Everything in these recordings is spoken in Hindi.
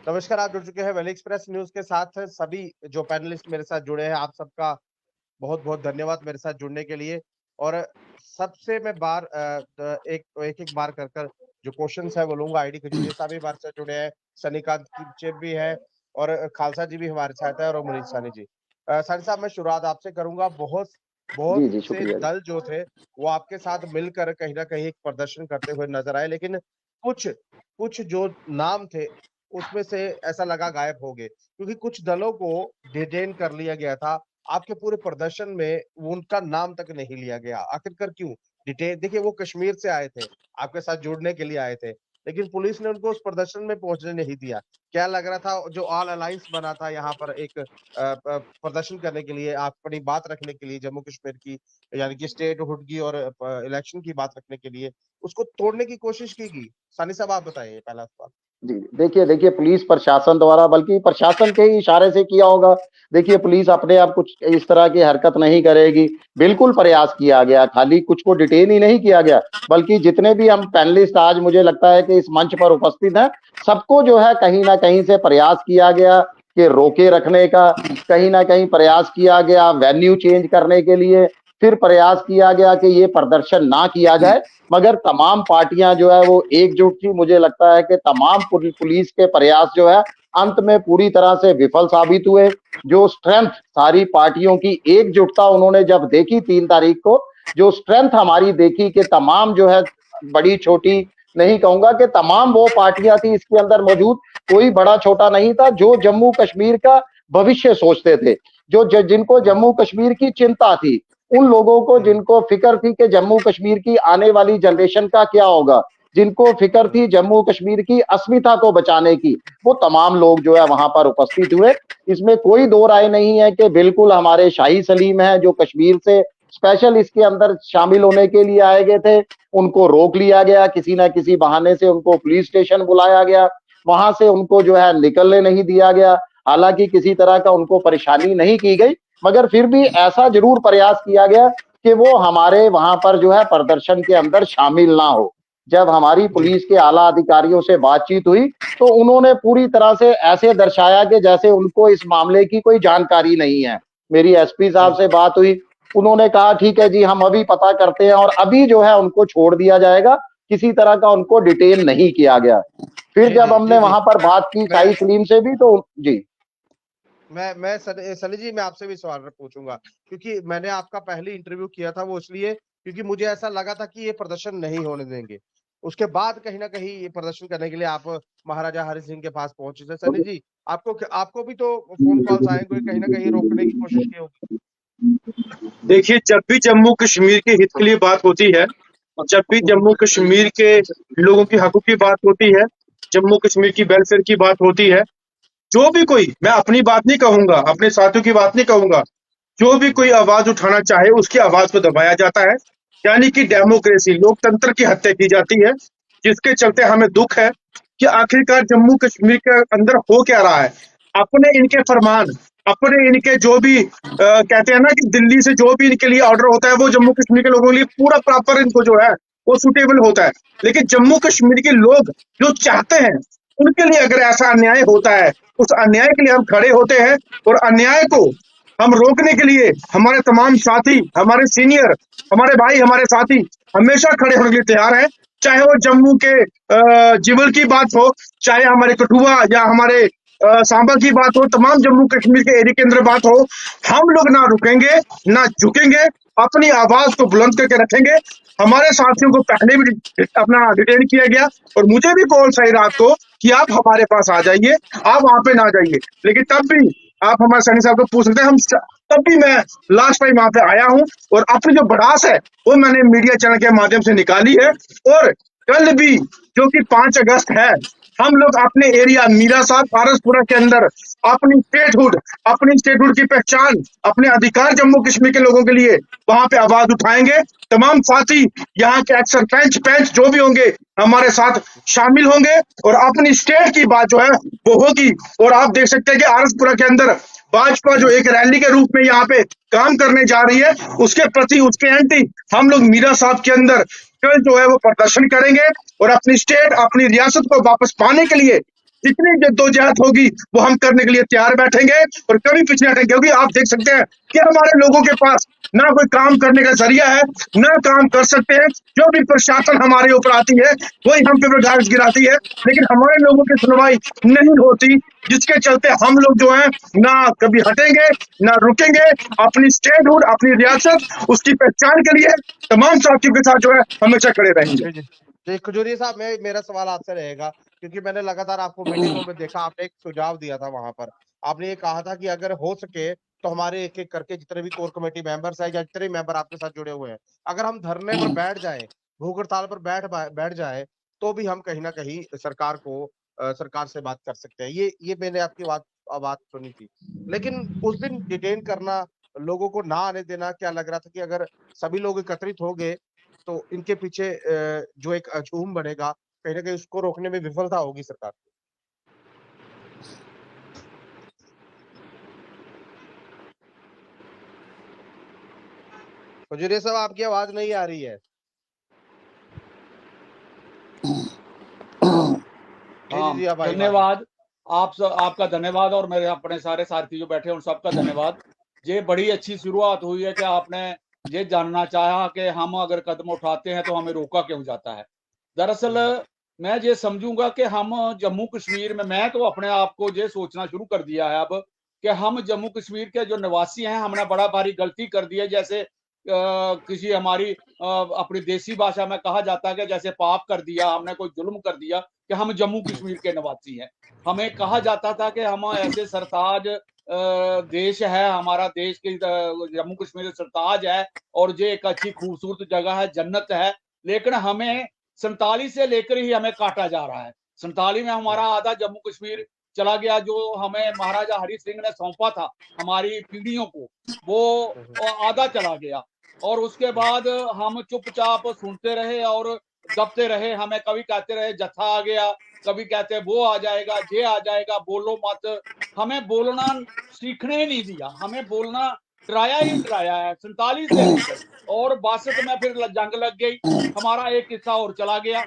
नमस्कार, आप जुड़ चुके हैं वैली एक्सप्रेस न्यूज के साथ। सभी जो पैनलिस्ट मेरे साथ जुड़े हैं, आप सबका बहुत बहुत धन्यवाद मेरे साथ जुड़ने के लिए। और सबसे मैं बार एक एक एक बार कर कर जो क्वेश्चंस है वो लूंगा। आईडी खजूरिया साहब भी हमारे साथ जुड़े हैं, सनीकांत चेप भी है, और खालसा जी भी हमारे साथ है, और मुनीष सानी जी। सानी साहब, मैं शुरुआत आपसे करूंगा। बहुत बहुत जी, जी, से शुक्रिया जी। दल जो थे वो आपके साथ मिलकर कहीं ना कहीं एक प्रदर्शन करते हुए नजर आए, लेकिन कुछ कुछ जो नाम थे उसमें से ऐसा लगा गायब हो गए, क्योंकि कुछ दलों को डिटेन कर लिया गया था। आपके पूरे प्रदर्शन में वो उनका नाम तक नहीं लिया गया, आखिरकार क्यों? डिटेन, देखिए वो कश्मीर से आए थे, आपके साथ जुड़ने के लिए आए थे, लेकिन पुलिस ने उनको उस प्रदर्शन में पहुंचने नहीं दिया। क्या लग रहा था जो ऑल अलायंस बना था यहाँ पर एक प्रदर्शन करने के लिए, अपनी बात रखने के लिए, जम्मू कश्मीर की यानी कि स्टेट हुड की और इलेक्शन की बात रखने के लिए, उसको तोड़ने की कोशिश की गई? सानी साहब, आप बताइए पहला सवाल। जी, देखिए देखिए पुलिस प्रशासन द्वारा, बल्कि प्रशासन के ही इशारे से किया होगा। देखिए पुलिस अपने आप कुछ इस तरह की हरकत नहीं करेगी। बिल्कुल प्रयास किया गया, खाली कुछ को डिटेन ही नहीं किया गया, बल्कि जितने भी हम पैनलिस्ट आज मुझे लगता है कि इस मंच पर उपस्थित हैं, सबको जो है कहीं न कहीं से प्रयास किया गया कि रोके रखने का, कहीं न कहीं प्रयास किया गया वेन्यू चेंज करने के लिए, फिर प्रयास किया गया कि ये प्रदर्शन ना किया जाए। मगर तमाम पार्टियां जो है वो एकजुट थी। मुझे लगता है कि तमाम पुलिस के प्रयास जो है अंत में पूरी तरह से विफल साबित हुए। जो स्ट्रेंथ सारी पार्टियों की एकजुटता उन्होंने जब देखी 3 तारीख को, जो स्ट्रेंथ हमारी देखी कि तमाम जो है बड़ी छोटी नहीं कहूंगा कि तमाम वो पार्टियां थी इसके अंदर मौजूद, कोई बड़ा छोटा नहीं था, जो जम्मू कश्मीर का भविष्य सोचते थे, जो जिनको जम्मू कश्मीर की चिंता थी, उन लोगों को जिनको फिक्र थी कि जम्मू कश्मीर की आने वाली जनरेशन का क्या होगा, जिनको फिक्र थी जम्मू कश्मीर की अस्मिता को बचाने की, वो तमाम लोग जो है वहां पर उपस्थित हुए। इसमें कोई दो राय नहीं है कि बिल्कुल हमारे शाही सलीम हैं जो कश्मीर से स्पेशल इसके अंदर शामिल होने के लिए आए गए थे, उनको रोक लिया गया, किसी ना किसी बहाने से उनको पुलिस स्टेशन बुलाया गया, वहां से उनको जो है निकलने नहीं दिया गया। हालांकि किसी तरह का उनको परेशानी नहीं की गई, मगर फिर भी ऐसा जरूर प्रयास किया गया कि वो हमारे वहां पर जो है प्रदर्शन के अंदर शामिल ना हो। जब हमारी पुलिस के आला अधिकारियों से बातचीत हुई तो उन्होंने पूरी तरह से ऐसे दर्शाया कि जैसे उनको इस मामले की कोई जानकारी नहीं है। मेरी एसपी साहब से बात हुई, उन्होंने कहा ठीक है जी, हम अभी पता करते हैं, और अभी जो है उनको छोड़ दिया जाएगा, किसी तरह का उनको डिटेन नहीं किया गया। फिर जी जब जी हमने जी जी। वहां पर बात की मैं शाही सलीम से भी तो जी मैं सनी जी, मैं आपसे भी सवाल पूछूंगा, क्योंकि मैंने आपका पहले इंटरव्यू किया था वो इसलिए क्योंकि मुझे ऐसा लगा था कि ये प्रदर्शन नहीं होने देंगे। उसके बाद कहीं ना कहीं ये प्रदर्शन करने के लिए आप महाराजा हरि सिंह के पास पहुंचे थे। सनी जी, आपको आपको भी तो फोन कॉल्स आएंगे, कहीं ना कहीं रोकने की कोशिश की होगी। देखिए, जब भी जम्मू कश्मीर के हित के लिए बात होती है, जब भी जम्मू कश्मीर के लोगों की हकों की बात होती है, जम्मू कश्मीर की वेलफेयर की बात होती है, जो भी कोई, मैं अपनी बात नहीं कहूंगा, अपने साथियों की बात नहीं कहूंगा, जो भी कोई आवाज उठाना चाहे उसकी आवाज को दबाया जाता है। यानी कि डेमोक्रेसी, लोकतंत्र की हत्या की जाती है, जिसके चलते हमें दुख है कि आखिरकार जम्मू कश्मीर के अंदर हो क्या रहा है। अपने इनके फरमान, अपने इनके जो भी कहते हैं ना कि दिल्ली से जो भी इनके लिए ऑर्डर होता है वो जम्मू कश्मीर के लोगों के लिए पूरा प्रॉपर इनको जो है वो सुटेबल होता है। लेकिन जम्मू कश्मीर के लोग जो चाहते हैं उनके लिए अगर ऐसा अन्याय होता है, उस अन्याय के लिए हम खड़े होते हैं, और अन्याय को हम रोकने के लिए हमारे तमाम साथी, हमारे सीनियर, हमारे भाई, हमारे साथी हमेशा खड़े होने के लिए तैयार हैं। चाहे वो जम्मू के जिवल की बात हो, चाहे हमारे कठुआ या हमारे सांबा की बात हो, तमाम जम्मू कश्मीर के एरिया के अंदर बात हो, हम लोग ना रुकेंगे, ना झुकेंगे, अपनी आवाज को बुलंद करके रखेंगे। हमारे साथियों को पहले भी अपना डिटेन किया गया, और मुझे भी कॉल आई रात को कि आप हमारे पास आ जाइए, आप वहां पे ना जाइए। लेकिन तब भी आप हमारे सैनी साहब को पूछ सकते हैं, तब भी मैं लास्ट टाइम वहां पे आया हूं, और अपनी जो भड़ास है वो मैंने मीडिया चैनल के माध्यम से निकाली है। और कल भी, जो कि 5 अगस्त है, हम लोग अपने एरिया मीरा साहब पारसपुरा के अंदर अपनी स्टेटहुड की पहचान, अपने अधिकार जम्मू कश्मीर के लोगों के लिए वहां पे आवाज उठाएंगे। तमाम साथी, यहाँ के एक्स सरपंच पैंच जो भी होंगे हमारे साथ शामिल होंगे, और अपनी स्टेट की बात जो है वो होगी। और आप देख सकते हैं कि आरसपुरा के अंदर भाजपा जो एक रैली के रूप में यहाँ पे काम करने जा रही है, उसके प्रति, उसके एंटी हम लोग मीरा साहब के अंदर कल जो है वो प्रदर्शन करेंगे, और अपनी स्टेट, अपनी रियासत को वापस पाने के लिए जितनी जद्दोजहद होगी वो हम करने के लिए तैयार बैठेंगे और कभी पीछे हटेंगे, क्योंकि आप देख सकते हैं कि हमारे लोगों के पास ना कोई काम करने का जरिया है, ना काम कर सकते हैं। जो भी प्रशासन हमारे ऊपर आती है वही हम पे गाज गिराती है, लेकिन हमारे लोगों की सुनवाई नहीं होती, जिसके चलते हम लोग जो है ना कभी हटेंगे ना रुकेंगे। अपनी स्टेटहुड, अपनी रियासत, उसकी पहचान के लिए तमाम साथियों के साथ जो है हमेशा खड़े रहेंगे। जी, जी। जी, खजूरिया साहब, मेरा सवाल आपसे रहेगा, क्योंकि मैंने लगातार आपको मीटिंगों में देखा, आपने एक सुझाव दिया था वहां पर। आपने ये कहा था कि अगर हो सके तो हमारे एक-एक करके जितने भी कोर कमेटी मेंबर्स हैं या जितने भी मेंबर आपके साथ जुड़े हुए हैं, अगर हम धरने पर बैठ जाएँ, भूख हड़ताल पर बैठ जाएँ, तो भी हम कहीं न कहीं सरकार से बात कर सकते हैं। ये मैंने आपकी बात सुनी थी। लेकिन उस दिन डिटेन करना, लोगों को ना आने देना, क्या लग रहा था कि अगर सभी लोग एकत्रित हो गए तो इनके पीछे जो एक हजूम बनेगा, कहीं न कहीं उसको रोकने में विफलता होगी सरकार की। खजूरिया साहब, आपकी आवाज़ नहीं आ रही है। जी, जी, हाँ, जी, अब आई बात। धन्यवाद। आपका धन्यवाद और मेरे अपने सारे साथी जो बैठे हैं उन सबका धन्यवाद। ये बड़ी अच्छी शुरुआत हुई है कि आपने ये जानना चाहा कि हम अगर कदम उठाते हैं तो हमें रोका क्यों जाता है। दरअसल मैं ये समझूंगा कि हम जम्मू कश्मीर में, मैं तो अपने आप को ये सोचना शुरू कर दिया है अब कि हम जम्मू कश्मीर के जो निवासी हैं हमने बड़ा भारी गलती कर दी है। जैसे किसी हमारी अपनी देसी भाषा में कहा जाता है कि जैसे पाप कर दिया हमने, कोई जुल्म कर दिया कि हम जम्मू कश्मीर के निवासी हैं। हमें कहा जाता था कि हम ऐसे सरताज देश है, हमारा देश की जम्मू कश्मीर सरताज है और ये एक अच्छी खूबसूरत जगह है, जन्नत है। लेकिन हमें 47 से लेकर ही हमें काटा जा रहा है। 47 में हमारा आधा जम्मू कश्मीर चला गया, जो हमें महाराजा हरि सिंह ने सौंपा था हमारी पीढ़ियों को, वो आधा चला गया। और उसके बाद हम चुपचाप सुनते रहे और दबते रहे। हमें कभी कहते रहे जत्था आ गया, कभी कहते वो आ जाएगा, ये आ जाएगा, बोलो मत। हमें बोलना सीखने ही नहीं दिया, हमें बोलना डराया ही डराया है 47 से लेकर। और 62 में फिर जंग लग गई, हमारा एक हिस्सा और चला गया।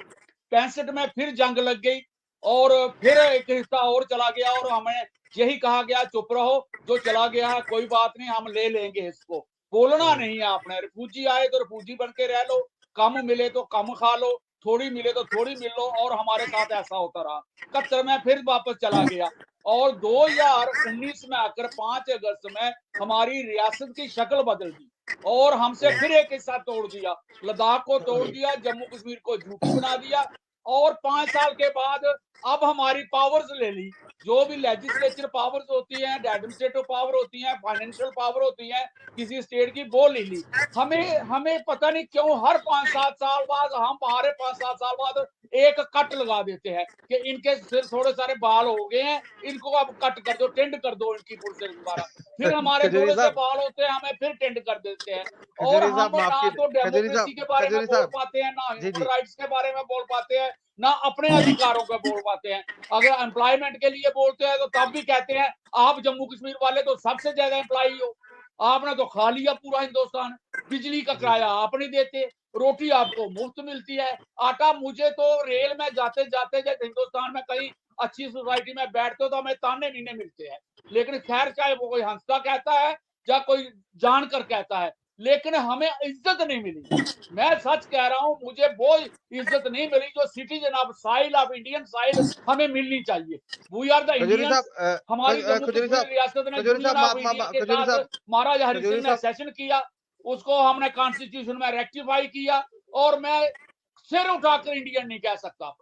65 में फिर जंग लग गई और फिर एक हिस्सा और चला गया और हमें यही कहा गया चुप रहो, जो चला गया है कोई बात नहीं, हम ले लेंगे इसको। बोलना नहीं है आपने। रिफ्यूजी आए तो रिफ्यूजी बन के रह लो, कम मिले तो कम खा लो, थोड़ी मिले तो थोड़ी मिल लो। और हमारे साथ ऐसा होता रहा। 71 में फिर वापस चला गया और 2019 में आकर 5 अगस्त में हमारी रियासत की शक्ल बदल दी और हमसे फिर एक हिस्सा तोड़ दिया, लद्दाख को तोड़ दिया, जम्मू कश्मीर को झूठी बना दिया। और 5 साल के बाद अब हमारी पावर्स ले ली। जो भी लेजिस्लेचर पावर्स होती हैं, एडमिनिस्ट्रेटिव पावर होती हैं, फाइनेंशियल पावर होती हैं किसी स्टेट की, वो ले ली। हमें हमें पता नहीं क्यों हर 5-7 साल बाद, हम हमारे 5-7 साल बाद एक कट लगा देते हैं कि इनके सिर थोड़े सारे बाल हो गए हैं, इनको अब कट कर दो, टेंड कर दो इनकी पुर से दोबारा। फिर हमारे खजूरिया थोड़े से साहब, बाल होते हैं, हमें फिर टेंड कर देते हैं। और खजूरिया हम साहब, माफ ना कीजिए। तो डेमोक्रेसी के बारे में खजूरिया बोल साहब। पाते हैं, ना जी, ह्यूमन जी। राइट्स के बारे में बोल पाते हैं, ना अपने अधिकारों का बोल पाते हैं। अगर एम्प्लॉयमेंट के लिए बोलते हैं तो तब भी कहते हैं आप जम्मू कश्मीर वाले तो सबसे ज्यादा एम्प्लॉई हो, आपने तो खा लिया पूरा हिंदुस्तान। बिजली का जी, जी। किराया आप नहीं देते, रोटी आपको मुफ्त मिलती है, आटा। मुझे तो रेल में जाते जाते जब हिंदुस्तान में कहीं अच्छी सोसाइटी में बैठते हो तो हमें ताने नीने मिलते हैं। लेकिन खैर, चाहे वो कोई हंसता कहता है या कोई जानकर कहता है, लेकिन हमें इज्जत नहीं मिली। मैं सच कह रहा हूं, मुझे वो इज्जत नहीं मिली जो citizen of soil of Indian soil हमें मिलनी चाहिए। We are the Khajuria Indians. साहब, हमारी जम्मू खजूरिया कश्मीर साहब, रियासत ने खजूरिया यूनियन साहब, ऑफ इंडिया के खजूरिया साथ साहब, महाराजा हरि खजूरिया सिंह ने साहब। सेशन किया, उसको हमने कॉन्स्टिट्यूशन में रेक्टिफाई किया। और मैं सिर उठाकर इंडियन नहीं कह सकता।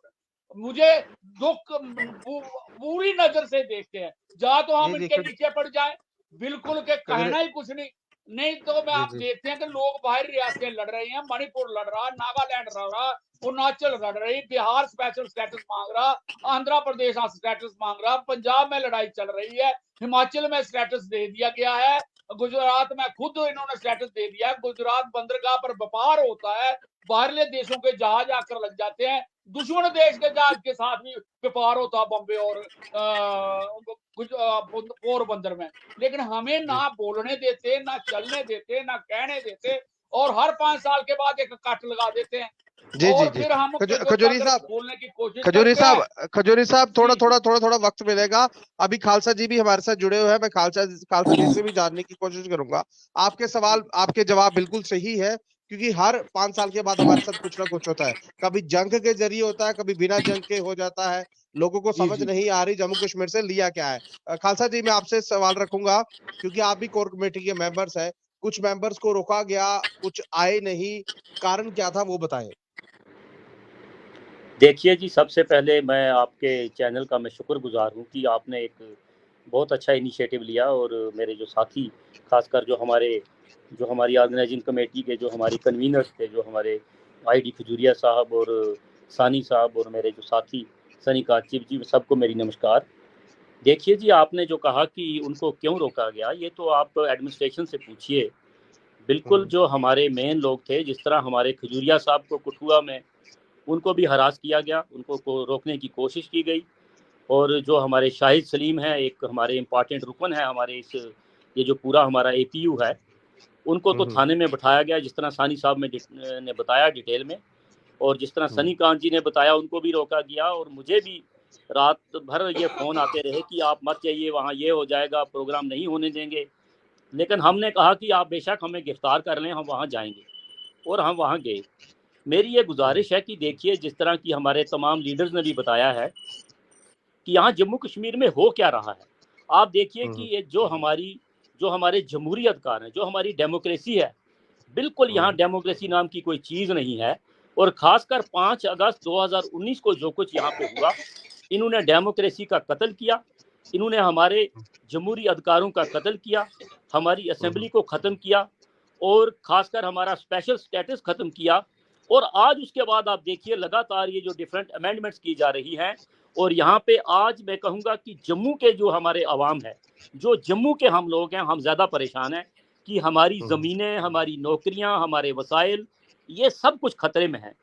मुझे दुख बुरी नजर से देखते हैं, या तो जी, हम जी, इनके नीचे पड़ जाए, बिल्कुल के खजूरिया। कहना ही कुछ नहीं। नहीं तो मैं, जी, आप जी। देखते हैं कि लोग बाहर रियासतें लड़ रहे हैं, मणिपुर लड़ रहा, नागालैंड लड़ रहा, अरुणाचल लड़ रही, बिहार स्पेशल स्टेटस मांग रहा, आंध्र प्रदेश स्टेटस मांग रहा, पंजाब में लड़ाई चल रही है, हिमाचल में स्टेटस दे दिया गया है, गुजरात में खुद इन्होंने स्टेटस दे दिया है। गुजरात बंदरगाह पर व्यापार होता है, बाहरले देशों के जहाज आकर लग जाते हैं, दुश्मन देश के जहाज के साथ भी व्यापार होता बॉम्बे और पोरबंदर में। लेकिन हमें जी। ना बोलने देते, ना चलने देते, ना कहने देते। और हर 5 साल के बाद एक कट लगा देते हैं जी जी और जी फिर हम कुछ खजूरी अगर साहब, बोलने की कोशिश खजूरी करते हैं। साहब, खजूरी साहब, थोड़ा जी थोड़ा थोड़ा थोड़ा वक्त मिलेगा। अभी खालसा जी भी हमारे साथ जुड़े हुए हैं, मैं खालसा खालसा जी से भी जानने की कोशिश करूंगा। आपके सवाल, आपके जवाब बिल्कुल सही है, क्योंकि हर 5 साल के बाद हमारे साथ कुछ ना कुछ होता है। कभी जंग के जरिए होता है, कभी बिना जंग के हो जाता है। लोगों को जी समझ जी नहीं आ रही जम्मू कश्मीर से लिया क्या है। खालसा जी, मैं आपसे सवाल रखूंगा, क्योंकि आप भी कोर कमेटी के मेंबर्स हैं। कुछ मेंबर्स को रोका गया, कुछ आए नहीं, कारण क्या था वो बताएं। देखिए जी, सबसे पहले मैं आपके चैनल का मैं शुक्रगुज़ार हूँ कि आपने एक बहुत अच्छा इनिशिएटिव लिया, और मेरे जो साथी, ख़ासकर जो हमारी ऑर्गेनाइजिंग कमेटी के जो हमारे कन्वीनर्स थे, जो हमारे आईडी खजूरिया साहब और सानी साहब, और मेरे जो साथी सनी काचिप जी, सबको मेरी नमस्कार। देखिए जी, आपने जो कहा कि उनको क्यों रोका गया, ये तो आप एडमिनिस्ट्रेशन से पूछिए। बिल्कुल, हम्म जो हमारे मेन लोग थे, जिस तरह हमारे खजूरिया साहब को कठुआ में उनको भी हरास किया गया, उनको रोकने की कोशिश की गई, और जो हमारे शाहिद सलीम हैं, एक हमारे इम्पॉर्टेंट रुकन है हमारे इस, ये जो पूरा हमारा एपीयू है, उनको तो हम्म थाने में बिठाया गया, जिस तरह सानी साहब ने बताया डिटेल में, और जिस तरह हम्म सनी कांत जी ने बताया, उनको भी रोका गया। और मुझे भी रात भर ये फ़ोन आते रहे कि आप मत जाइए वहाँ, ये हो जाएगा, प्रोग्राम नहीं होने देंगे। लेकिन हमने कहा कि आप बेशक हमें गिरफ्तार कर लें, हम वहाँ जाएंगे, और हम वहाँ गए। मेरी ये हम्म गुजारिश है कि देखिए, जिस तरह की हमारे तमाम लीडर्स ने भी बताया है कि यहाँ जम्मू कश्मीर में हो क्या रहा है। आप देखिए कि हम्म ये जो हमारे जमहूरी अधिकार हैं, जो हमारी डेमोक्रेसी है, बिल्कुल यहाँ हम्म डेमोक्रेसी नाम की कोई चीज़ नहीं है। और ख़ासकर 5 अगस्त 2019 को जो कुछ यहाँ पे हुआ, इन्होंने डेमोक्रेसी का कत्ल किया, इन्होंने हमारे जमहूरी अधिकारों का कत्ल किया, हमारी असेंबली को ख़त्म किया, और ख़ासकर हमारा स्पेशल स्टेटस ख़त्म किया। और आज उसके बाद आप देखिए, लगातार ये जो डिफरेंट अमेंडमेंट्स की जा रही हैं, और यहाँ पे आज मैं कहूँगा कि जम्मू के जो हमारे अवाम है, जो जम्मू के हम लोग हैं, हम ज़्यादा परेशान हैं कि हमारी हम्म ज़मीनें, हमारी नौकरियाँ, हमारे वसाइल, ये सब कुछ खतरे में हैं।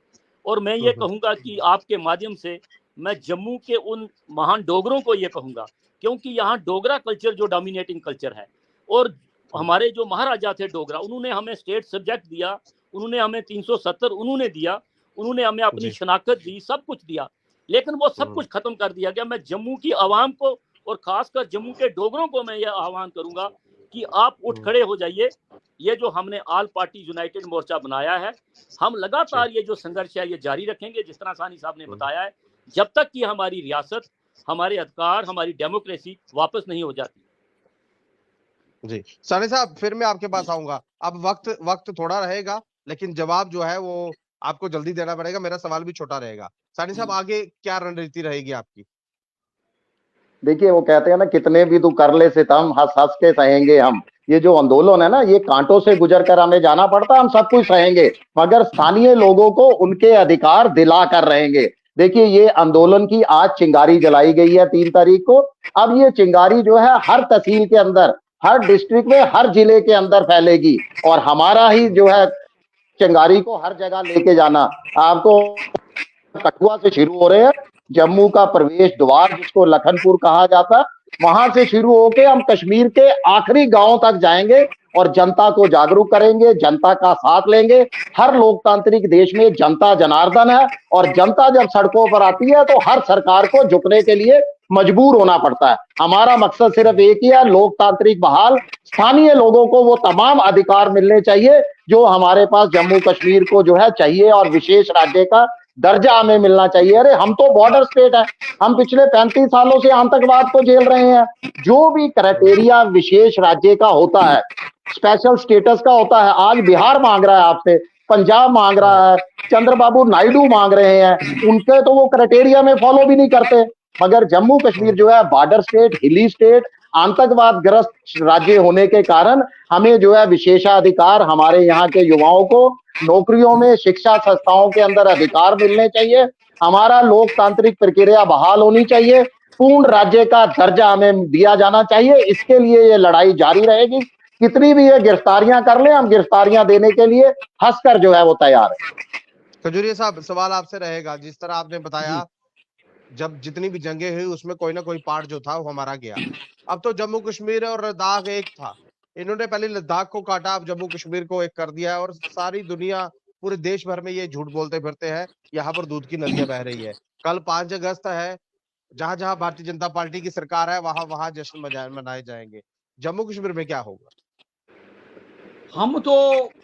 और मैं ये हम्म कहूँगा कि आपके माध्यम से मैं जम्मू के उन महान डोगरों को ये कहूँगा, क्योंकि यहाँ डोगरा कल्चर जो डोमिनेटिंग कल्चर है, और हमारे जो महाराजा थे डोगरा, उन्होंने हमें स्टेट सब्जेक्ट दिया, उन्होंने हमें 370 उन्होंने दिया, उन्होंने हमें अपनी जी शनाख्त दी, सब कुछ दिया, लेकिन वो सब हम्म कुछ खत्म कर दिया गया। मैं जम्मू की आवाम को, और खासकर जम्मू के डोगरों को मैं ये आह्वान करूंगा कि आप उठ हम्म खड़े हो जाइए। ये जो हमने ऑल पार्टी यूनाइटेड मोर्चा बनाया है, हम जी लगातार ये जो संघर्ष है ये जारी रखेंगे, जिस तरह सानी साहब ने हम्म बताया है, जब तक कि हमारी रियासत, हमारे अधिकार, हमारी डेमोक्रेसी वापस नहीं हो जाती। जी सानी साहब, फिर मैं आपके पास आऊंगा। अब वक्त वक्त थोड़ा रहेगा, लेकिन जवाब जो है वो आपको जल्दी देना पड़ेगा। मेरा सवाल भी छोटा रहेगा। सानी साहब, आगे क्या रणनीति रहेगी आपकी? देखिए वो कहते हैं ना, कितने भी तू कर ले सितम, हंस हंस के सहेंगे हम। ये जो आंदोलन है ना, ये कांटों से गुजर कर हमें जाना पड़ता, हम सब कुछ सहेंगे, मगर स्थानीय लोगों को उनके अधिकार दिला कर रहेंगे। देखिए ये आंदोलन की आज चिंगारी जलाई गई है 3 तारीख को। अब ये चिंगारी जो है हर तहसील के अंदर, हर डिस्ट्रिक्ट में, हर जिले के अंदर फैलेगी, और हमारा ही जो है चिंगारी को हर जगह लेके जाना। आपको कठुआ से शुरू हो रहे हैं, जम्मू का प्रवेश द्वार जिसको लखनपुर कहा जाता है, वहां से शुरू होके हम कश्मीर के आखिरी गांव तक जाएंगे, और जनता को जागरूक करेंगे, जनता का साथ लेंगे। हर लोकतांत्रिक देश में जनता जनार्दन है, और जनता जब सड़कों पर आती है तो हर सरकार को झुकने के लिए मजबूर होना पड़ता है। हमारा मकसद सिर्फ एक ही है, लोकतांत्रिक बहाल, स्थानीय लोगों को वो तमाम अधिकार मिलने चाहिए जो हमारे पास जम्मू कश्मीर को जो है चाहिए, और विशेष राज्य का दर्जा हमें मिलना चाहिए। अरे हम तो बॉर्डर स्टेट है, हम पिछले 35 सालों से आतंकवाद को झेल रहे हैं। जो भी क्राइटेरिया विशेष राज्य का होता है, स्पेशल स्टेटस का होता है, आज बिहार मांग रहा है आपसे, पंजाब मांग रहा है, चंद्रबाबू नायडू मांग रहे हैं, उनके तो वो क्राइटेरिया में फॉलो भी नहीं करते। मगर जम्मू कश्मीर जो है बॉर्डर स्टेट, हिली स्टेट, आतंकवाद ग्रस्त राज्य होने के कारण हमें जो है विशेषाधिकार, हमारे यहाँ के युवाओं को नौकरियों में, शिक्षा संस्थाओं के अंदर अधिकार मिलने चाहिए। हमारा लोकतांत्रिक प्रक्रिया बहाल होनी चाहिए, पूर्ण राज्य का दर्जा हमें दिया जाना चाहिए। इसके लिए ये लड़ाई जारी रहेगी, कितनी भी ये गिरफ्तारियां कर ले, हम गिरफ्तारियां देने के लिए हंसकर जो है वो तैयार है। खजूरिया साहब, सवाल आपसे रहेगा। जिस तरह आपने जी बताया, जब जितनी भी जंगें हुई उसमें कोई ना कोई पार्ट जो था वो हमारा गया। अब तो जम्मू कश्मीर और लद्दाख एक था। इन्होंने पहले लद्दाख को काटा, अब जम्मू कश्मीर को एक कर दिया है, और सारी दुनिया पूरे देश भर में ये झूठ बोलते फिरते हैं, यहाँ पर दूध की नदियां बह रही है। कल 5 अगस्त है, जहां जहां भारतीय जनता पार्टी की सरकार है वहां वहां जश्न मनाए जाएंगे। जम्मू कश्मीर में क्या होगा? हम तो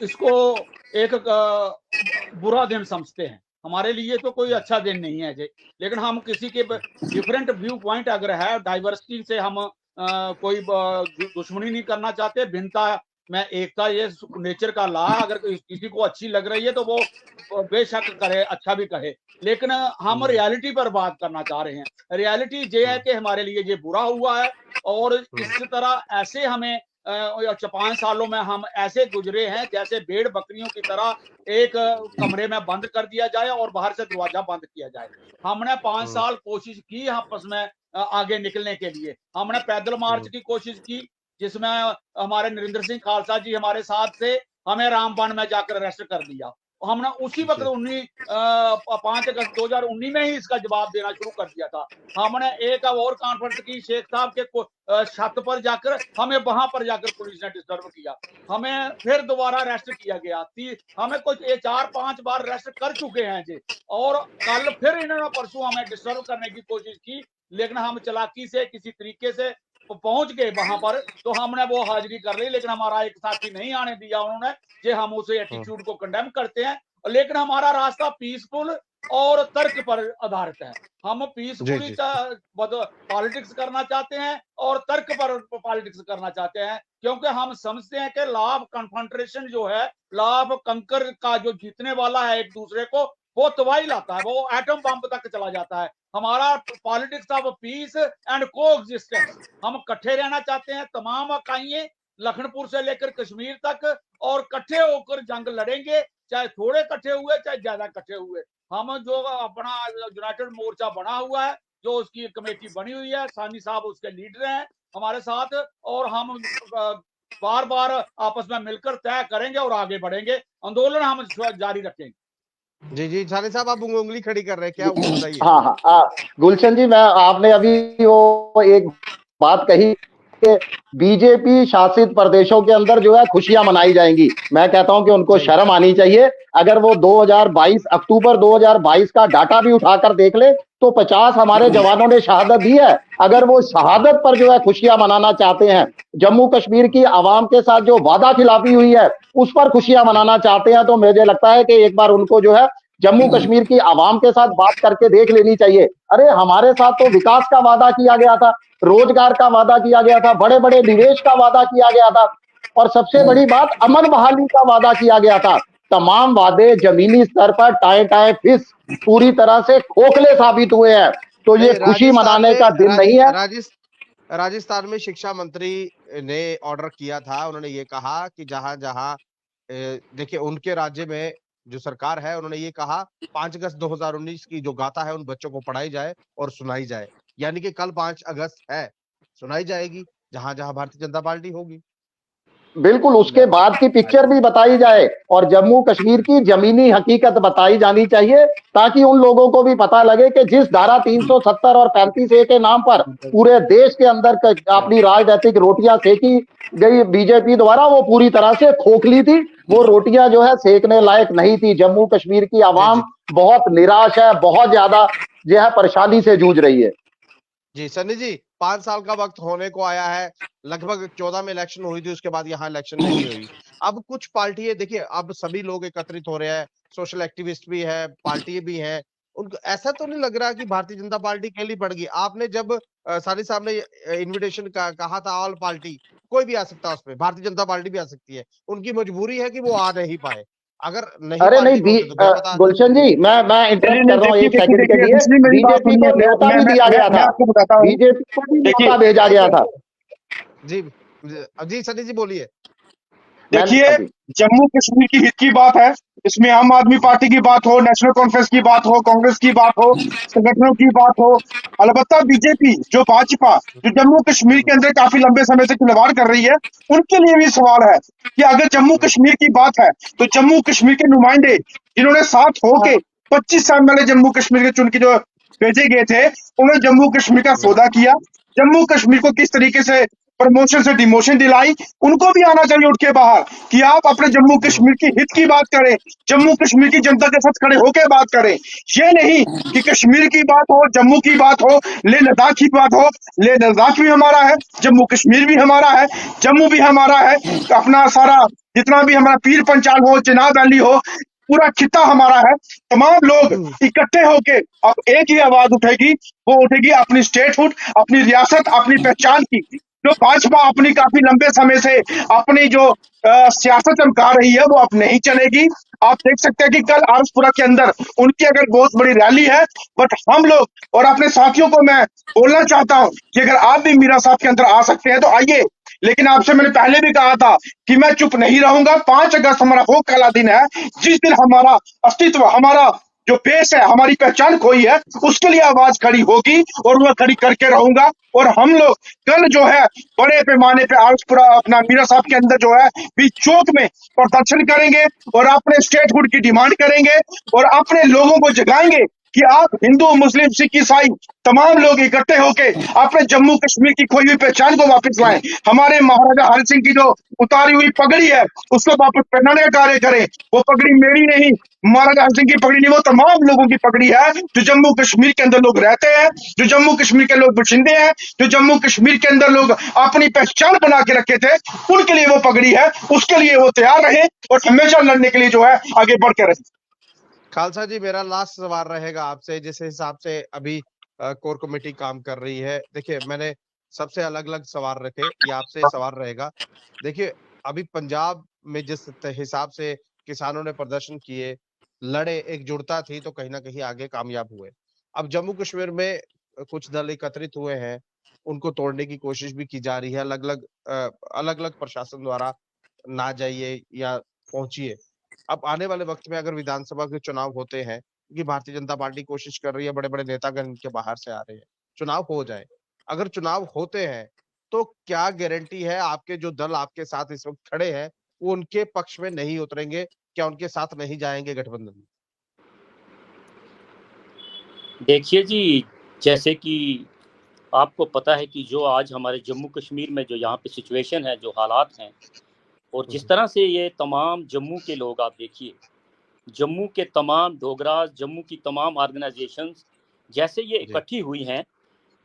इसको एक बुरा दिन समझते हैं। हमारे लिए तो कोई अच्छा दिन नहीं है जी। लेकिन हम किसी के डिफरेंट व्यू पॉइंट अगर है, डाइवर्सिटी से हम कोई दुश्मनी नहीं करना चाहते। भिन्नता में एकता, ये नेचर का लॉ है। अगर किसी को अच्छी लग रही है तो वो बेशक करे, अच्छा भी कहे। लेकिन हम रियलिटी पर बात करना चाह रहे हैं। रियलिटी ये है कि हमारे लिए ये बुरा हुआ है, और इस तरह ऐसे हमें 5 सालों में हम ऐसे गुजरे हैं जैसे भेड़ बकरियों की तरह एक कमरे में बंद कर दिया जाए और बाहर से दरवाजा बंद किया जाए। हमने 5 साल कोशिश की आपस में आगे निकलने के लिए। हमने पैदल मार्च की कोशिश की, जिसमें हमारे नरेंद्र सिंह खालसा जी हमारे साथ थे। हमें रामबन में जाकर अरेस्ट कर दिया। हमने उसी वक्त 5 अगस्त 2019 में ही इसका जवाब देना शुरू कर दिया था। हमने एक और कॉन्फ्रेंस की शेख साहब के छत पर जाकर, हमें वहां पर जाकर पुलिस ने डिस्टर्ब किया। हमें फिर दोबारा अरेस्ट किया गया। हमें कुछ 4-5 बार अरेस्ट कर चुके हैं जी। और कल फिर इन्होंने परसों हमें डिस्टर्ब करने की कोशिश की, लेकिन हम चालाकी से किसी तरीके से पहुंच गए वहां पर, तो हमने वो हाजिरी कर ली। लेकिन हमारा एक साथी नहीं आने दिया उन्होंने, जे हम उसे एटीट्यूड को कंडेम करते हैं। लेकिन हमारा रास्ता पीसफुल और तर्क पर आधारित है। हम पीसफुली पॉलिटिक्स करना चाहते हैं और तर्क पर पॉलिटिक्स करना चाहते हैं, क्योंकि हम समझते हैं कि लॉ ऑफ कन्फ्रंटेशन जो है, लॉ ऑफ कंकर का जो जीतने वाला है एक दूसरे को, वो तबाही लाता है, वो एटम बम तक चला जाता है। हमारा politics of peace and coexistence, हम इकट्ठे रहना चाहते हैं। तमाम इकाइयां लखनपुर से लेकर कश्मीर तक, और इकट्ठे होकर जंग लड़ेंगे, चाहे थोड़े इकट्ठे हुए चाहे ज्यादा इकट्ठे हुए। हम जो अपना यूनाइटेड मोर्चा बना हुआ है, जो उसकी कमेटी बनी हुई है, सानी साहब उसके लीडर हैं हमारे साथ, और हम बार बार आपस में मिलकर तय करेंगे और आगे बढ़ेंगे। आंदोलन हम जारी रखेंगे। जी जी, सानी साहब आप उंगली खड़ी कर रहे हैं, क्या हुआ बताइए? हाँ हाँ, गुलशन जी, मैं आपने अभी वो एक बात कही कि बीजेपी शासित प्रदेशों के अंदर जो है खुशियां मनाई जाएंगी। मैं कहता हूं कि उनको शर्म आनी चाहिए। अगर वो 2022 अक्टूबर 2022 का डाटा भी उठाकर देख ले, तो 50 हमारे जवानों ने शहादत दी है। अगर वो शहादत पर जो है खुशियां मनाना चाहते हैं, जम्मू कश्मीर की आवाम के साथ जो वादा खिलाफी हुई है उस पर खुशियां मनाना चाहते हैं, तो मुझे लगता है कि एक बार उनको जो है जम्मू कश्मीर की आवाम के साथ बात करके देख लेनी चाहिए। अरे हमारे साथ तो विकास का वादा किया गया था, रोजगार का वादा किया गया था, बड़े बड़े निवेश का वादा किया गया था, और सबसे बड़ी बात अमन बहाली का वादा किया गया था। तमाम वादे जमीनी स्तर पर टाए टाए फिस पूरी तरह से खोखले साबित हुए हैं। तो ये खुशी मनाने का दिन नहीं है। राजस्थान में शिक्षा मंत्री ने ऑर्डर किया था, उन्होंने ये कहा कि जहां जहां देखिए उनके राज्य में जो सरकार है, उन्होंने ये कहा 5 अगस्त 2019 की जो गाथा है उन बच्चों को पढ़ाई जाए और सुनाई जाए। यानी कि कल 5 अगस्त है, सुनाई जाएगी जहां जहां भारतीय जनता पार्टी होगी। बिल्कुल, उसके बाद की पिक्चर भी बताई जाए और जम्मू कश्मीर की जमीनी हकीकत बताई जानी चाहिए, ताकि उन लोगों को भी पता लगे कि जिस धारा 370 और 35A के नाम पर पूरे देश के अंदर अपनी राजनीतिक रोटियां सेकी गई बीजेपी द्वारा, वो पूरी तरह से खोखली थी। वो रोटियां जो है सेकने लायक नहीं थी। जम्मू कश्मीर की आवाम बहुत निराश है, बहुत ज्यादा जो है परेशानी से जूझ रही है। जी सन्नी जी, 5 साल का वक्त होने को आया है। लगभग 14 में इलेक्शन हुई थी, उसके बाद यहाँ इलेक्शन नहीं हुई। अब कुछ पार्टियां देखिए, अब सभी लोग एकत्रित हो रहे हैं, सोशल एक्टिविस्ट भी है, पार्टी भी है। उनको ऐसा तो नहीं लग रहा कि भारतीय जनता पार्टी अकेली पड़ गई? आपने जब सानी साहब ने इन्विटेशन कहा था ऑल पार्टी, कोई भी आ सकता है उसमें, भारतीय जनता पार्टी भी आ सकती है। उनकी मजबूरी है कि वो आ नहीं पाए। अगर नहीं अरे नहीं, पार्टी होती तो क्या पता। गुलशन जी, मैं इंटरप्ट कर रहा हूँ एक सेकंड के लिए। मेरी बात बीजेपी को सुनिए, न्योता भी दिया गया मैं था, आपको बताता हूँ। बीजेपी को भी देखिए, न्योता भेजा गया था। जी जी सनी जी बोलिए। देखिए, जम्मू कश्मीर की हित की बात है, इसमें आम आदमी पार्टी की बात हो, नेशनल कॉन्फ्रेंस की बात हो, कांग्रेस की बात हो, संगठनों की बात हो, अलबत्ता बीजेपी जो भाजपा जो जम्मू कश्मीर के अंदर काफी लंबे समय से खिलवाड़ कर रही है, उनके लिए भी सवाल है कि अगर जम्मू कश्मीर की बात है तो जम्मू कश्मीर के नुमाइंदे जिन्होंने साथ होके 25 साल पहले जम्मू कश्मीर के चुन के जो भेजे गए थे, उन्होंने जम्मू कश्मीर का सौदा किया, जम्मू कश्मीर को किस तरीके से प्रमोशन से डिमोशन दिलाई, उनको भी आना चाहिए उठ के बाहर कि आप अपने जम्मू कश्मीर की हित की बात करें, जम्मू कश्मीर की जनता के साथ खड़े होकर बात करें। ये नहीं कि कश्मीर की बात हो, जम्मू की बात हो, लेह लद्दाख की बात हो। लेह लद्दाख भी हमारा है, जम्मू कश्मीर भी हमारा है, जम्मू भी हमारा है, अपना सारा जितना भी हमारा पीर पंचाल हो, चिनाब वैली हो, पूरा खिता हमारा है। तमाम लोग इकट्ठे होके अब एक ही आवाज उठेगी, वो उठेगी अपनी स्टेटहुड, अपनी रियासत, अपनी पहचान की। जो भाजपा अपनी काफी लंबे समय से अपनी जो सियासत चमका रही है, वो अब नहीं चलेगी। आप देख सकते हैं कि कल आरसपुरा के अंदर उनकी अगर बहुत बड़ी रैली है, बट हम लोग और अपने साथियों को मैं बोलना चाहता हूं कि अगर आप भी मीरा साहब के अंदर आ सकते हैं तो आइए। लेकिन आपसे मैंने पहले भी कहा था कि मैं चुप नहीं रहूंगा। 5 अगस्त हमारा वो काला दिन है जिस दिन हमारा अस्तित्व, हमारा जो बेस है, हमारी पहचान खोई है, उसके लिए आवाज खड़ी होगी और मैं खड़ी करके रहूंगा। और हम लोग कल जो है बड़े पैमाने पे आरसपुरा अपना मीरा साहब के अंदर जो है बीच चौक में प्रदर्शन करेंगे और अपने स्टेटहुड की डिमांड करेंगे और अपने लोगों को जगाएंगे कि आप हिंदू, मुस्लिम, सिख, ईसाई तमाम लोग इकट्ठे होके अपने जम्मू कश्मीर की खोई हुई पहचान को वापस लाएं। हमारे महाराजा हरि सिंह की जो उतारी हुई पगड़ी है उसको वापस पहनाने का कार्य करें। वो पगड़ी मेरी नहीं, महाराजा हरि सिंह की पगड़ी नहीं, वो तमाम लोगों की पगड़ी है जो जम्मू कश्मीर के अंदर लोग रहते हैं, जो जम्मू कश्मीर के लोग बशिंदे हैं, जो जम्मू कश्मीर के अंदर लोग अपनी पहचान बना के रखे थे, उनके लिए वो पगड़ी है। उसके लिए वो तैयार रहे और हमेशा लड़ने के लिए जो है आगे बढ़ के रहे। खालसा जी, मेरा लास्ट सवाल रहेगा आपसे। जिस हिसाब से अभी कोर कमेटी काम कर रही है, देखिए मैंने सबसे अलग अलग सवाल रखे, ये आपसे सवाल रहेगा। देखिए अभी पंजाब में जिस हिसाब से किसानों ने प्रदर्शन किए, लड़े, एकजुटता थी, तो कहीं ना कहीं आगे कामयाब हुए। अब जम्मू कश्मीर में कुछ दल एकत्रित हुए हैं, उनको तोड़ने की कोशिश भी की जा रही है। अलग अलग प्रशासन द्वारा ना जाइए या पहुंचिए। अब आने वाले वक्त में अगर विधानसभा के चुनाव होते हैं, क्योंकि भारतीय जनता पार्टी कोशिश कर रही है, बड़े बड़े नेतागण इनके बाहर से आ रहे हैं, चुनाव हो जाए। अगर चुनाव होते हैं तो क्या गारंटी है आपके जो दल आपके साथ इस वक्त खड़े हैं वो उनके पक्ष में नहीं उतरेंगे? क्या उनके साथ नहीं जाएंगे गठबंधन में? देखिए जी, जैसे कि आपको पता है कि जो आज हमारे जम्मू कश्मीर में जो यहाँ पे सिचुएशन है, जो हालात हैं, और जिस तरह से ये तमाम जम्मू के लोग, आप देखिए जम्मू के तमाम डोगरा, जम्मू की तमाम ऑर्गेनाइजेशंस जैसे ये जी। इकट्ठी हुई हैं,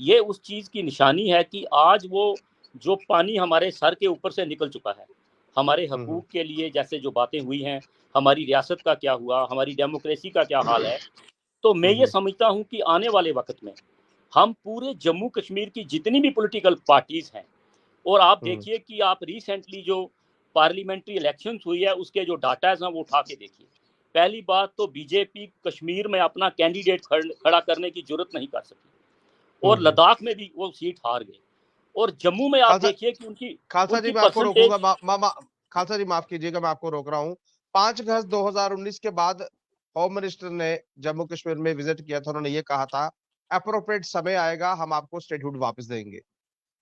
ये उस चीज़ की निशानी है कि आज वो जो पानी हमारे सर के ऊपर से निकल चुका है, हमारे हकूक़ के लिए जैसे जो बातें हुई हैं, हमारी रियासत का क्या हुआ, हमारी डेमोक्रेसी का क्या हाल है, तो मैं ये समझता हूँ कि आने वाले वक्त में हम पूरे जम्मू कश्मीर की जितनी भी पॉलिटिकल पार्टीज़ हैं, और आप देखिए कि आप रिसेंटली जो पार्लियामेंट्री इलेक्शंस हुई है उसके जो डाटाज हैं वो उठा के देखिए। पहली बात तो बीजेपी कश्मीर में अपना कैंडिडेट खड़ा करने की जरूरत नहीं कर सकी और लद्दाख में भी वो सीट हार गए, और जम्मू में आप खालसा देखिए कि उनकी खालसा जी, उनकी मैं आपको रोकूंगा। परसेंटेज। खालसा जी, माफ कीजिएगा, मैं आपको रोक रहा हूँ। 5 अगस्त 2019 के बाद होम मिनिस्टर ने जम्मू कश्मीर में विजिट किया था। उन्होंने ये कहा था अप्रोप्रिएट समय आएगा, हम आपको स्टेटहुड वापस देंगे।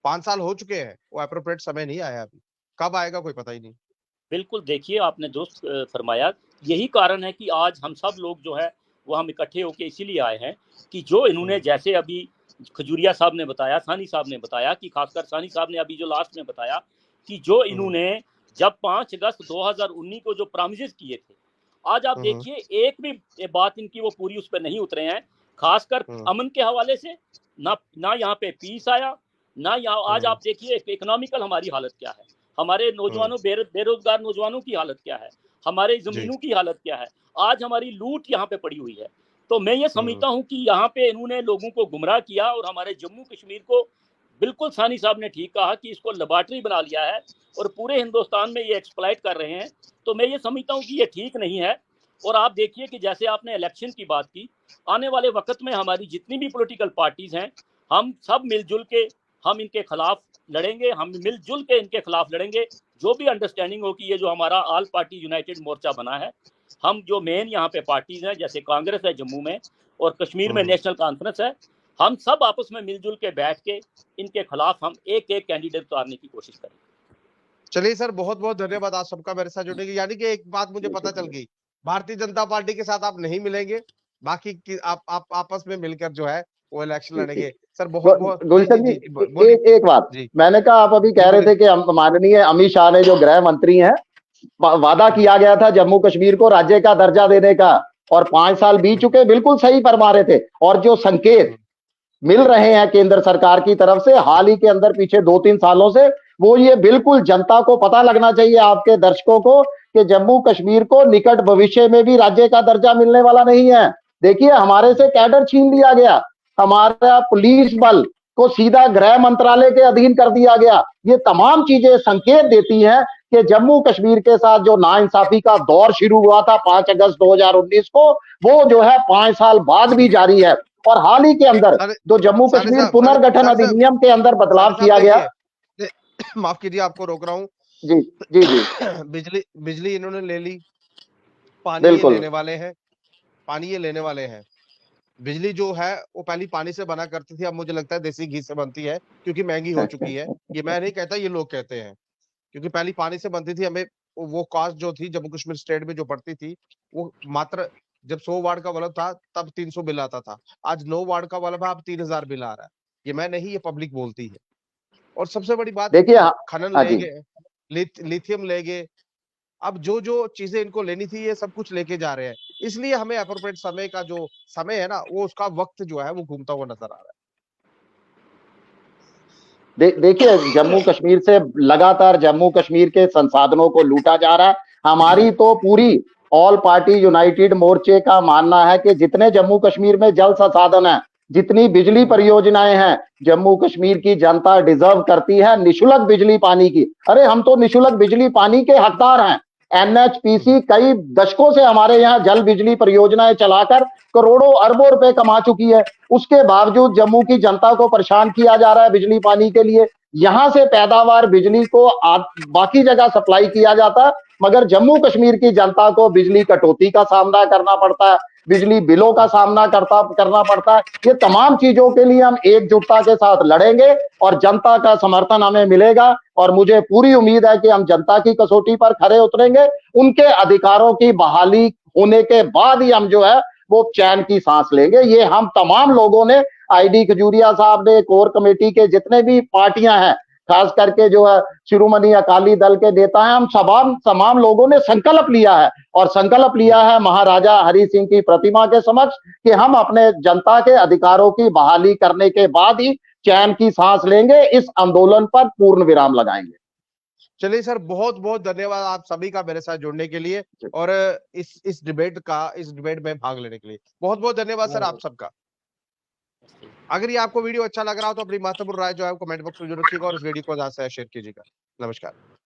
5 साल हो चुके हैं, वो अप्रोप्रिएट समय नहीं आया अभी। कब आएगा कोई पता ही नहीं। बिल्कुल, देखिए आपने दुरुस्त फरमाया। यही कारण है कि आज हम सब लोग जो है वो हम इकट्ठे होके इसीलिए आए हैं कि जो इन्होंने, जैसे अभी खजूरिया साहब ने बताया, सानी साहब ने बताया, कि खासकर सानी साहब ने अभी जो लास्ट में बताया कि जो इन्होंने जब 5 अगस्त 2019 को जो प्रॉमिसेस किए थे, आज आप देखिए एक भी बात इनकी वो पूरी उस पर नहीं उतरे हैं। खासकर अमन के हवाले से ना यहाँ पे पीस आया, ना यहाँ आज आप देखिए इकोनॉमिकल हमारी हालत क्या है, हमारे नौजवानों, बेरोजगार नौजवानों की हालत क्या है, हमारे जमीनों की हालत क्या है, आज हमारी लूट यहाँ पे पड़ी हुई है। तो मैं ये समझता हूँ कि यहाँ पे इन्होंने लोगों को गुमराह किया और हमारे जम्मू कश्मीर को, बिल्कुल सानी साहब ने ठीक कहा कि इसको लेबॉर्टरी बना लिया है और पूरे हिंदुस्तान में ये एक्सप्लॉइट कर रहे हैं। तो मैं ये समझता हूँ कि ये ठीक नहीं है। और आप देखिए कि जैसे आपने इलेक्शन की बात की, आने वाले वक्त में हमारी जितनी भी पॉलिटिकल पार्टीज हैं, हम सब मिलजुल के हम इनके खिलाफ लड़ेंगे, हम मिलजुल के इनके खिलाफ लड़ेंगे। जो भी अंडरस्टैंडिंग हो कि ये जो हमारा ऑल पार्टी यूनाइटेड मोर्चा बना है, हम जो मेन यहाँ पे पार्टीज हैं, जैसे कांग्रेस है जम्मू में और कश्मीर में नेशनल कॉन्फ्रेंस है, हम सब आपस में मिलजुल के बैठ के इनके खिलाफ हम एक एक कैंडिडेट उतारने की कोशिश करें। चलिए सर, बहुत बहुत धन्यवाद आप सबका मेरे साथ जुड़ने की। यानी कि एक बात मुझे पता चल गई, भारतीय जनता पार्टी के साथ आप नहीं मिलेंगे, बाकी की आप आपस में मिलकर जो है वो इलेक्शन लड़ेंगे। सर बहुत बहुत गुलशन जी, बोलिए एक बात जी मैंने कहा, आप अभी कह रहे थे कि हम माननीय अमित शाह ने जो गृह मंत्री हैं, वादा किया गया था जम्मू कश्मीर को राज्य का दर्जा देने का, और 5 साल बीत चुके, बिल्कुल सही फरमा रहे थे। और जो संकेत मिल रहे हैं केंद्र सरकार की तरफ से हाल ही के अंदर पिछले 2-3 सालों से, वो ये बिल्कुल जनता को पता लगना चाहिए, आपके दर्शकों को, कि जम्मू कश्मीर को निकट भविष्य में भी राज्य का दर्जा मिलने वाला नहीं है। देखिए, हमारे से कैडर छीन लिया गया, हमारा पुलिस बल को सीधा गृह मंत्रालय के अधीन कर दिया गया। ये तमाम चीजें संकेत देती हैं कि जम्मू कश्मीर के साथ जो नाइंसाफी का दौर शुरू हुआ था 5 अगस्त 2019 को, वो जो है 5 साल बाद भी जारी है। और हाल ही के अंदर जो जम्मू कश्मीर पुनर्गठन अधिनियम के अंदर बदलाव किया गया, माफ कीजिए आपको रोक रहा हूँ जी जी जी, बिजली इन्होंने ले ली, पानी ये बिल्कुल लेने वाले हैं, पानी ये लेने वाले हैं। बिजली जो है वो पहले पानी से बना करती थी, अब मुझे लगता है देसी घी से बनती है, क्योंकि महंगी हो चुकी है। ये मैं नहीं कहता, ये लोग कहते हैं, क्योंकि पहले पानी से बनती थी। हमें वो कॉस्ट जो थी जम्मू कश्मीर स्टेट में जो पड़ती थी, वो मात्र जब 100 वाट का बल्ब था तब 300 बिल आता था। आज 9 वाट का बल्ब है, अब 3000 बिल आ रहा है। ये मैं नहीं, ये पब्लिक बोलती है। और सबसे बड़ी बात, देखिए, खनन हाँ ले जी, गए, लिथियम ले गए। अब जो जो चीजें इनको लेनी थी ये सब कुछ लेके जा रहे हैं। इसलिए हमें अप्रोप्रिएट समय का जो समय है ना, वो उसका वक्त जो है वो घूमता हुआ नजर आ रहा है। देखिए, जम्मू कश्मीर से लगातार जम्मू कश्मीर के संसाधनों को लूटा जा रहा है। हमारी तो पूरी ऑल पार्टी यूनाइटेड मोर्चे का मानना है कि जितने जम्मू कश्मीर में जल संसाधन है, जितनी बिजली परियोजनाएं हैं, जम्मू कश्मीर की जनता डिजर्व करती है निशुल्क बिजली पानी की। अरे हम तो निशुल्क बिजली पानी के हकदार हैं। एनएचपीसी कई दशकों से हमारे यहाँ जल बिजली परियोजनाएं चलाकर करोड़ों अरबों रुपए कमा चुकी है। उसके बावजूद जम्मू की जनता को परेशान किया जा रहा है बिजली पानी के लिए। यहां से पैदावार बिजली को बाकी जगह सप्लाई किया जाता है, मगर जम्मू कश्मीर की जनता को बिजली कटौती का सामना करना पड़ता है, बिजली बिलों का सामना करना पड़ता है। ये तमाम चीजों के लिए हम एकजुटता के साथ लड़ेंगे और जनता का समर्थन हमें मिलेगा। और मुझे पूरी उम्मीद है कि हम जनता की कसौटी पर खरे उतरेंगे। उनके अधिकारों की बहाली होने के बाद ही हम जो है वो चैन की सांस लेंगे। ये हम तमाम लोगों ने, आईडी खजूरिया साहब ने, कोर कमेटी के जितने भी पार्टियां हैं, खास करके जो है शिरोमणि अकाली दल के नेता हैं, हम तमाम लोगों ने संकल्प लिया है, और संकल्प लिया है महाराजा हरि सिंह की प्रतिमा के समक्ष कि हम अपने जनता के अधिकारों की बहाली करने के बाद ही चैन की सांस लेंगे, इस आंदोलन पर पूर्ण विराम लगाएंगे। चलिए सर, बहुत बहुत धन्यवाद आप सभी का मेरे साथ जुड़ने के लिए, और इस डिबेट में भाग लेने के लिए बहुत बहुत धन्यवाद सर आप सबका। अगर ये आपको वीडियो अच्छा लग रहा हो तो अपनी महत्वपूर्ण राय जो है कमेंट बॉक्स में जरूर रखिएगा, और इस वीडियो को ज्यादा से शेयर कीजिएगा। नमस्कार।